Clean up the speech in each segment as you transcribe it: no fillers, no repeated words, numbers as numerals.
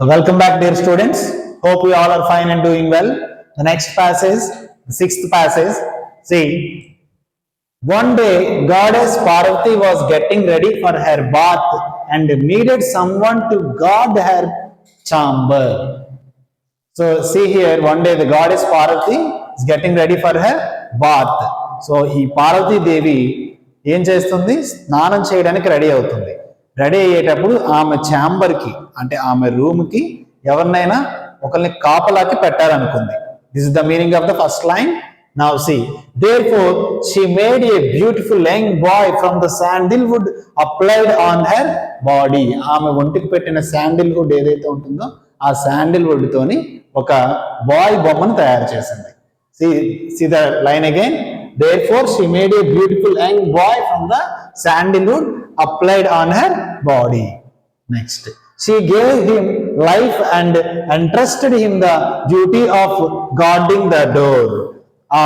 So welcome back, dear students. Hope you all are fine and doing well. The next passage, the sixth passage. See, one day Goddess Parvati was getting ready for her bath and needed someone to guard her chamber. So see here, one day the Goddess Parvati is getting ready for her bath. So ఈ పార్వతీ దేవి ఏం చేస్తుంది? స్నానం చేయడానికి ready అవుతుంది. Ready అయ్యేటప్పుడు ఆమె ఛాంబర్కి అంటే ఆమె రూమ్కి ఎవరినైనా ఒకరిని కాపలాకి పెట్టాలనుకుంది. This is the meaning of the first line. Now see, therefore she made a beautiful young boy from the sandalwood applied on her body. ఆమె ఒంటికి పెట్టిన శాండిల్వుడ్ ఏదైతే ఉంటుందో ఆ శాండిల్వుడ్ తోని ఒక బాయ్ బొమ్మను తయారు చేసింది. See the line again. Therefore she made a beautiful young boy from the sandalwood applied on her body. Next, she gave him life and entrusted him the duty of guarding the door. ఆ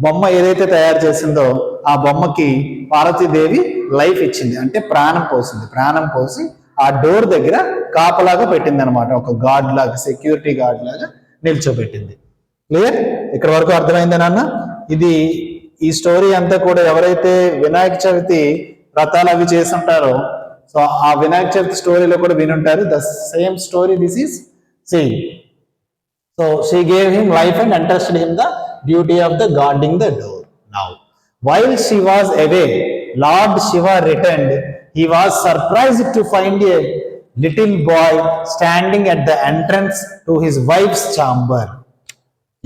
బొమ్మ ఏదైతే తయారు చేసిందో ఆ బొమ్మకి Parvatidevi life ఇచ్చింది, అంటే ప్రాణం పోసింది. ప్రాణం పోసి ఆ డోర్ దగ్గర కాపలాగా పెట్టింది అనమాట. ఒక గార్డ్ లాగా, సెక్యూరిటీ గార్డ్ లాగా నిల్చోబెట్టింది. క్లియర్? ఇక్కడ వరకు అర్థమైంది నాన్న. ఇది ఈ స్టోరీ అంతా కూడా ఎవరైతే వినాయక చవితి వ్రతాలు అవి చేస్తుంటారో సో ఆ వినాయక చవితి స్టోరీలో కూడా వినుంటారు. The same story this is same. So she gave him life and entrusted him the duty of the guarding the door. Now, while she was away, Lord Shiva returned. He was surprised to find a little boy standing at the entrance to his wife's chamber.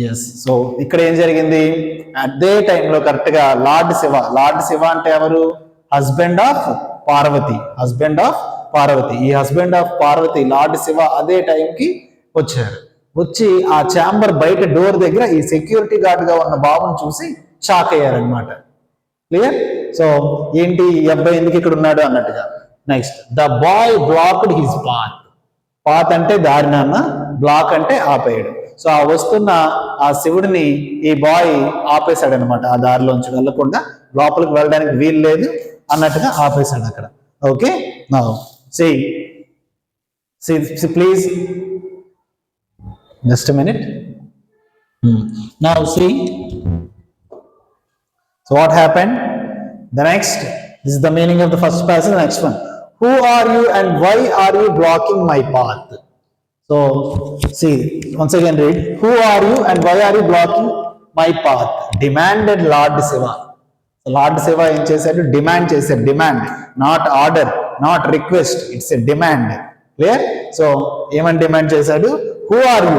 Yes, so ఇక్కడ ఏం జరిగింది? అదే టైంలో కరెక్ట్గా lord Shiva అంటే ఎవరు? Husband of Parvati. ఈ husband of Parvati Lord Shiva అదే టైంకి వచ్చారు. వచ్చి ఆ ఛాంబర్ బయట డోర్ దగ్గర ఈ సెక్యూరిటీ గార్డ్ గా ఉన్న బాబుని చూసి షాక్ అయ్యారనమాట. క్లియర్? సో ఏంటి ఈ అబ్బాయి ఎందుకు ఇక్కడ ఉన్నాడు అన్నట్టుగా. Next, the boy blocked his path అంటే దారి నాన్న, బ్లాక్ అంటే ఆపేయడం. సో ఆ వస్తున్న ఆ శివుడిని ఈ బాయ్ ఆపేశాడు అనమాట. ఆ దారిలోంచి వెళ్ళకుండా లోపలికి వెళ్ళడానికి వీలు లేదు అన్నట్టుగా ఆపేశాడు అక్కడ. Okay, now see please just a minute. Now see, so what happened? The next, this is the meaning of the first passage. The next one, who are you and why are you blocking my path? So see, once again read, who are you and why are you blocking my path? Demanded Lord Shiva. So Lord Shiva ఏం చేశాడు? Demand చేశాడు. Demand, not order, not request, it's a demand. Clear? So ఏమని demand చేశాడు? Who are you,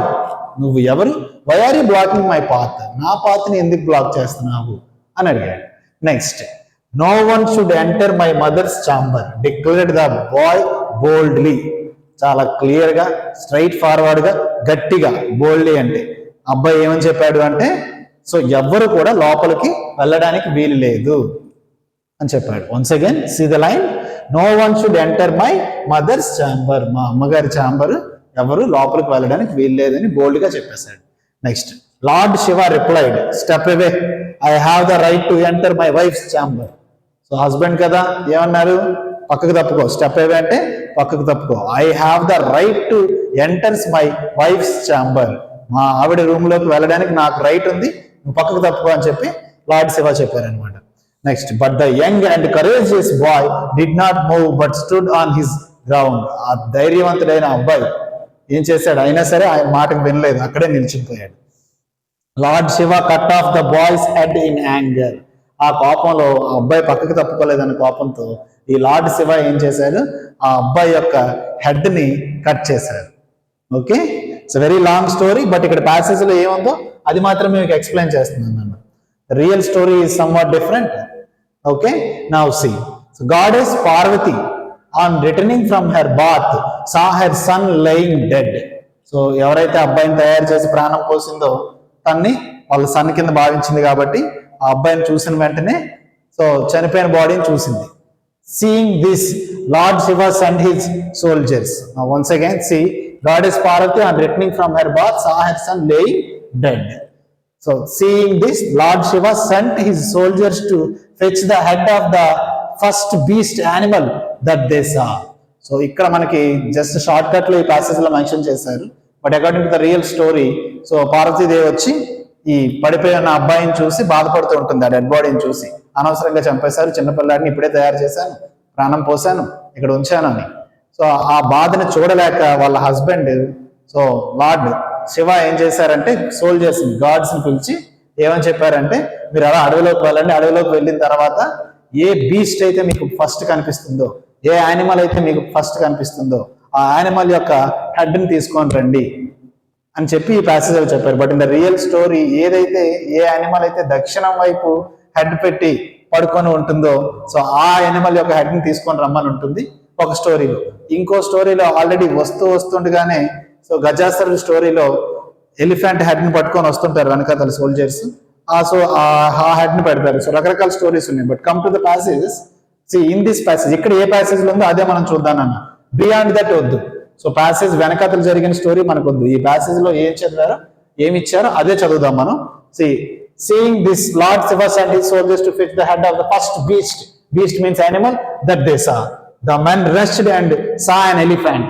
నువ్వు ఎవరు? Why are you blocking my path, నా పాత్ని ఎందుకు బ్లాక్ చేస్తున్నావు అని అడిగాడు. Next, no one should enter my mother's chamber declared the boy boldly. చాలా క్లియర్ గా, స్ట్రైట్ ఫార్వర్డ్ గా, గట్టిగా, బోల్డ్లీ అంటే అబ్బాయి ఏమని చెప్పాడు అంటే, సో ఎవ్వరు కూడా లోపలికి వెళ్ళడానికి వీలు లేదు అని చెప్పాడు. Once again see the line, no one should enter my mother's chamber, మా అమ్మగారి ఛాంబర్ ఎవరు లోపలికి వెళ్ళడానికి వీలు లేదని బోల్డ్ గా చెప్పేశాడు. Next, lord Shiva replied, step away, I have the right to enter my wife's chamber. So husband కదా, ఏమన్నారు? పక్కకు తప్పుకో. స్టెప్ అవే అంటే పక్కకు తప్పుకో. I have the right to enters my wife's chamber, మా ఆవిడ రూమ్ లోకి వెళ్ళడానికి నాకు రైట్ ఉంది, నువ్వు పక్కకు తప్పుకో అని చెప్పి లార్డ్ శివ చెప్పారనమాట. Next, but the young and courageous boy did not move but stood on his ground. ఆ ధైర్యవంతుడైన అబ్బాయి ఏం చేశాడు? అయినా సరే ఆయన మాటకు వినలేదు, అక్కడే నిలిచిపోయాడు. Lord Shiva cut off the boy's head in anger. ఆ కోపంలో ఆ అబ్బాయి పక్కకు తప్పుకోలేదన్న కోపంతో ఈ లార్డ్ శివ ఏం చేశాడు? ఆ అబ్బాయి యొక్క హెడ్ ని కట్ చేశారు. Okay, it's very long story, but ఇక్కడ ప్యాసేజ్ లో ఏముందో అది మాత్రం మీకు ఎక్స్ప్లెయిన్ చేస్తున్నాను అన్న. Real story is somewhat different. Okay, now see, goddess Parvati on returning from her bath saw her son lying dead. So ఎవరైతే అబ్బాయిని తయారు చేసి ప్రాణం పోసిందో తన్ని వాళ్ళ సన్ కింద భావించింది కాబట్టి ఆ అబ్బాయిని చూసిన వెంటనే సో చనిపోయిన బాడీని చూసింది. Seeing this, Lord Shiva sent his soldiers. Now once again see, Goddess Parvati on returning from her bath saw her son lying dead. So seeing this, Lord Shiva sent his soldiers to fetch the head of the first beast animal that they saw. So ఇక్కడ మనకి just short cut లో ఈ passage లో mention చేశారు. But according to the real story, so Parvatidevi వచ్చి ఈ పడిపోయిన అబ్బాయిని చూసి బాధపడుతూ ఉంటుంది, ఆ డెడ్ బాడీని చూసి. అనవసరంగా చంపేశారు చిన్నపిల్లాడిని, ఇప్పుడే తయారు చేశాను, ప్రాణం పోసాను, ఇక్కడ ఉంచాను అని. సో ఆ బాధని చూడలేక వాళ్ళ హస్బెండ్, సో లార్డ్ శివ ఏం చేశారంటే సోల్జర్స్ గాడ్స్ ని పిలిచి ఏమని చెప్పారంటే, మీరు అలా అడవిలోకి వెళ్ళండి, అడవిలోకి వెళ్ళిన తర్వాత ఏ బీస్ట్ అయితే మీకు ఫస్ట్ కనిపిస్తుందో, ఏ యానిమల్ అయితే మీకు ఫస్ట్ కనిపిస్తుందో ఆ యానిమల్ యొక్క హెడ్ ని తీసుకొని రండి అని చెప్పి ఈ ప్యాసేజ్ చెప్పారు. But in the real story ఏదైతే ఏ యానిమల్ అయితే దక్షిణం వైపు హెడ్ పెట్టి పడుకొని ఉంటుందో, సో ఆ యానిమల్ యొక్క హెడ్ ని తీసుకొని రమ్మని ఉంటుంది ఒక స్టోరీలో. ఇంకో స్టోరీలో ఆల్రెడీ వస్తుండగానే, సో గజాసురుడి స్టోరీలో ఎలిఫెంట్ హెడ్ ని పట్టుకొని వస్తుంటారు వెనకాతల సోల్జర్స్, సో ఆ హెడ్ ని పెడతారు. సో రకరకాల స్టోరీస్ ఉన్నాయి. But come to the passages, see in this passage ఇక్కడ ఏ ప్యాసేజ్ లో ఉందో అదే మనం చూద్దామన్న, బియాండ్ దట్ వద్దు. సో ప్యాసేజ్ వెనకాతలు జరిగిన స్టోరీ మనకు వద్దు, ఈ ప్యాసేజ్ లో ఏం చదివారో ఏమి ఇచ్చారో అదే చదువుదాం మనం. Seeing this lord Shiva sent his soldiers to fetch the head of the first beast. Beast means animal that they saw. The men rushed and saw an elephant.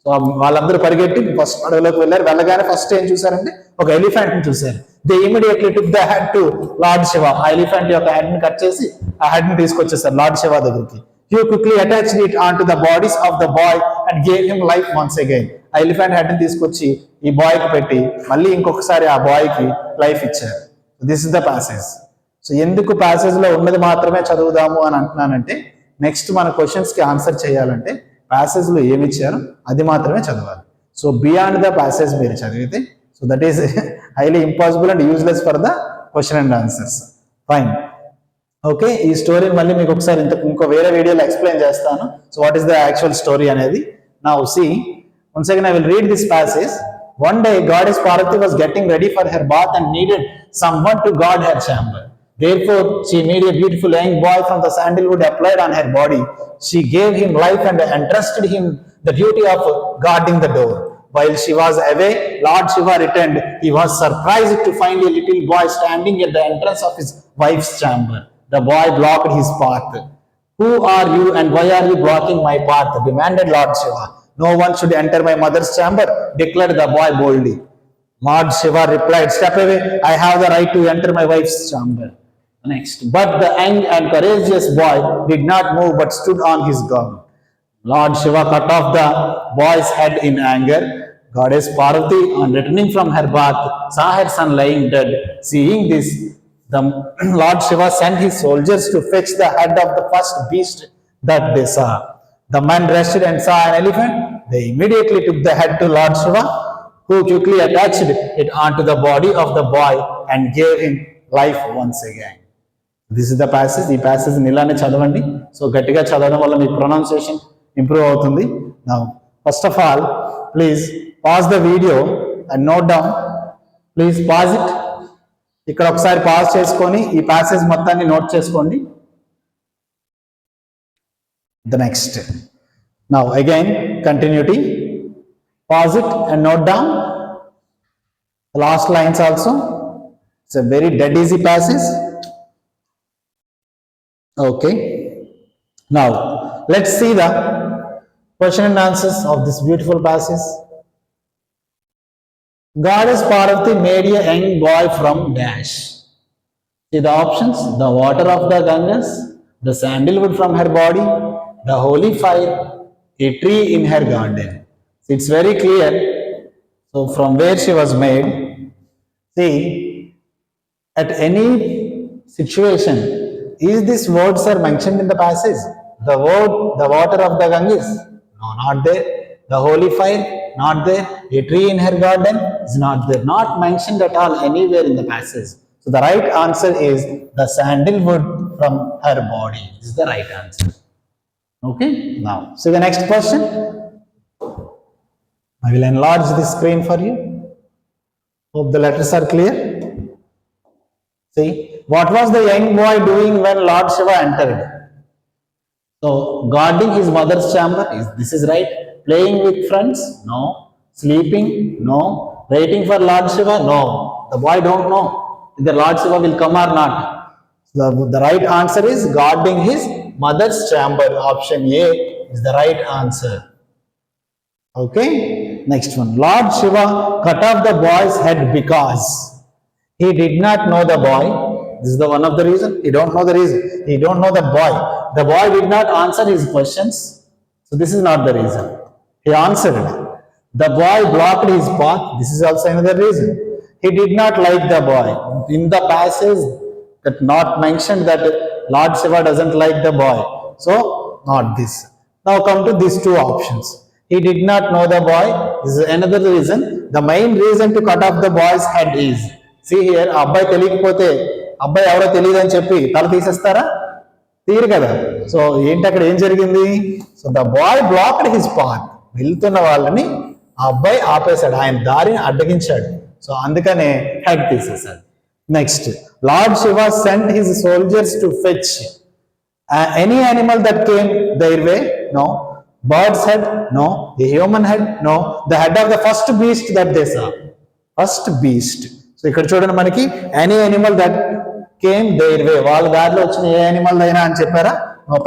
So వాళ్ళందరూ పరిగెట్టి ఫస్ట్ అడవిలోకి వెళ్ళారు. వెళ్ళగానే ఫస్ట్ ఏం చూసారంటే ఒక ఎలిఫెంట్ ని చూసారు. They immediately took the head to lord Shiva. ఆ ఎలిఫెంట్ యొక్క హెడ్ ని కట్ చేసి ఆ హెడ్ ని తీసుకొచ్చేసారు లార్డ్ శివ దగ్గరికి. He quickly attached it onto the bodies of the boy and gave him life once again. ఆ ఎలిఫెంట్ హెడ్ ని తీసుకొచ్చి ఈ బాయ్ కి పెట్టి మళ్ళీ ఇంకొకసారి ఆ బాయ్ కి లైఫ్ ఇచ్చారు. This is the passage. So ఎందుకు ప్యాసేజ్ లో ఉన్నది మాత్రమే చదువుదాము అని అంటున్నానంటే, నెక్స్ట్ మన క్వశ్చన్స్ కి ఆన్సర్ చేయాలంటే ప్యాసేజ్ లో ఏమి ఇచ్చారో అది మాత్రమే చదవాలి. సో బియాండ్ ద ప్యాసేజ్ మీరు చదివితే, so that is highly impossible and useless for the question and answers. Fine, okay. ఈ స్టోరీని మళ్ళీ మీకు ఒకసారి ఇంకో వేరే వీడియోలో ఎక్స్ప్లెయిన్ చేస్తాను. So what is the actual story అనేది. Now see once again I will read this passage. One day, goddess Parvati was getting ready for her bath and needed someone to guard her chamber. Therefore, she made a beautiful young boy from the sandalwood applied on her body. She gave him life and entrusted him the duty of guarding the door. While she was away, Lord Shiva returned. He was surprised to find a little boy standing at the entrance of his wife's chamber. The boy blocked his path. "Who are you and why are you blocking my path?" demanded Lord Shiva. "No one should enter my mother's chamber," declared the boy boldly. Lord Shiva replied, "Step away. I have the right to enter my wife's chamber." Next. But the young and courageous boy did not move but stood on his guard. Lord Shiva cut off the boy's head in anger. Goddess Parvati, on returning from her bath, saw her son lying dead. Seeing this, the Lord Shiva sent his soldiers to fetch the head of the first beast that they saw. The men rushed and saw an elephant. They immediately took the head to Lord Shiva, who quickly attached it onto the body of the boy and gave him life once again. This is the passage. ఈ passage ఇలానే చదవండి. So గట్టిగా చదవడం వల్ల మీ pronunciation improve అవుతుంది. Now first of all please pause the video and note down. Please pause it. ఇక్కడ ఒకసారి pause చేసుకొని ఈ ప్యాసేజ్ మొత్తాన్ని నోట్ చేసుకోండి. The next. Now again continuity. Pause it and note down the last lines also. It's a very dead easy passage. Okay, now let's see the question and answers of this beautiful passage. Goddess Parvati made a young boy from dash. See the options: the water of the Ganges, the sandalwood from her body, the holy fire, a tree in her garden. It's very clear. So from where she was made. See, at any situation, is this words are mentioned in the passage? The word, the water of the Ganges? No, not there. The holy fire? Not there. A tree in her garden? Is not there. Not mentioned at all anywhere in the passage. So the right answer is the sandalwood from her body. This is the right answer. Okay, now see the next question. I will enlarge the screen for you. Hope the letters are clear. See, what was the young boy doing when Lord Shiva entered? So, guarding his mother's chamber. This is right. Playing with friends? No. Sleeping? No. Waiting for Lord Shiva? No. The boy don't know whether Lord Shiva will come or not. So the right answer is guarding his mother's chamber. Option A is the right answer. Okay, next one. Lord Shiva cut off the boy's head because he did not know the boy. This is the one of the reason. He don't know the reason. He don't know the boy. The boy did not answer his questions. So this is not the reason. He answered it. The boy blocked his path. This is also another reason. He did not like the boy. In the passage that not mentioned that Lord Shiva doesn't like the boy. So not this. Now come to these two options. He did not know the boy. This is another reason. The main reason to cut off the boy's head is, see here, అబ్బాయి తెలియకపోతే అబ్బాయి ఎవరో తెలియదని చెప్పి తల తీసేస్తారా? తీరు కదా. So ఏంటి అక్కడ ఏం జరిగింది? So the boy blocked his path. వెళ్తున్న వాళ్ళని ఆ అబ్బాయి ఆపేశాడు, ఆయన దారిని అడ్డగించాడు. సో అందుకనే హెడ్ తీసేశాడు. Next, lord Shiva sent his soldiers to fetch any animal that came their way. No. Bird's head? No. The human head? No. The head of the first beast that they saw. First beast. So ఇక్కడ చూడండి మనకి any animal that came their way. వాళ్ళ దారిలో వచ్చిన ఏ animal అయినా అని చెప్పారా?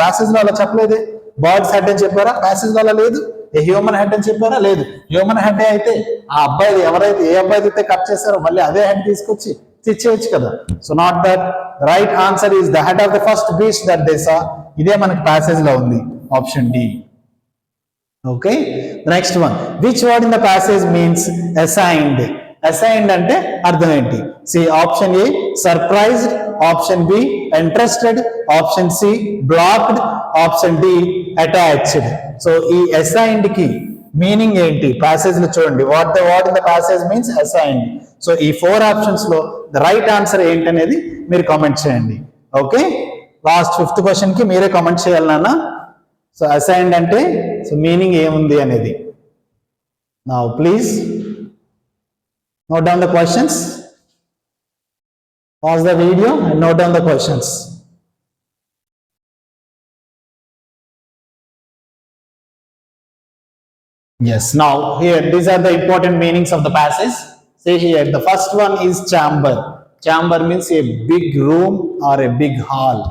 Passage లో అలా చెప్పలేదే. బర్డ్స్ హెడ్ అని చెప్పారా? ప్యాసేజ్ లో అలా లేదు. ఏ హ్యూమన్ హెడ్ అని చెప్పారా? లేదు. హ్యూమన్ హెడ్ అయితే ఆ అబ్బాయి ఎవరైతే ఏ అబ్బాయి అయితే కట్ చేశారో మళ్ళీ అదే హెడ్ తీసుకొచ్చి తెచ్చేయచ్చు కదా. So not that. Right answer is the head of the first beast that they saw. ఇదే మనకి ప్యాసేజ్ లో ఉంది. Option D. Okay, the next one. Which word in the passage means assigned? Assigned ante ardham enti? See, option A surprised, option B interested, option C blocked, option D attached. So ee assigned ki meaning enti passage lo chudandi. What the word in the passage means assigned. So ee four options lo the right answer enti anedi meer comment cheyandi. Okay, last fifth question ki mere comment cheyali nana. So assigned అంటే so meaning ఏముంది అనేది. Now please note down the questions. Pause the video and note down the questions. Yes, now here these are the important meanings of the passage. See here, the first one is chamber. Chamber means a big room or a big hall.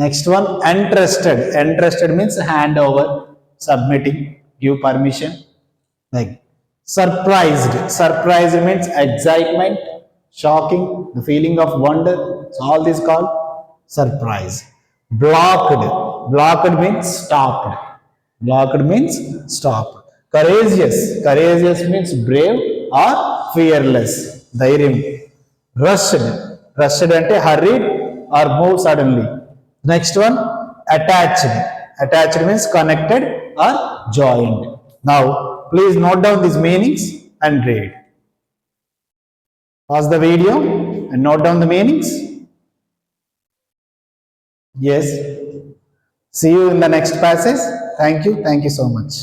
Next one, entrusted. Entrusted means hand over, submitting, give permission. Like surprised. Surprised means excitement, shocking, the feeling of wonder. So all this called surprise. Blocked. Blocked means stopped. Blocked means stopped. Courageous. Courageous means brave or fearless. Dhairyam. Rushed. Rushed ante hurried or move suddenly. Next one, attached. Attached means connected or joined. Now, please note down these meanings and read. Pause the video and note down the meanings. Yes. See you in the next passage. Thank you. Thank you so much.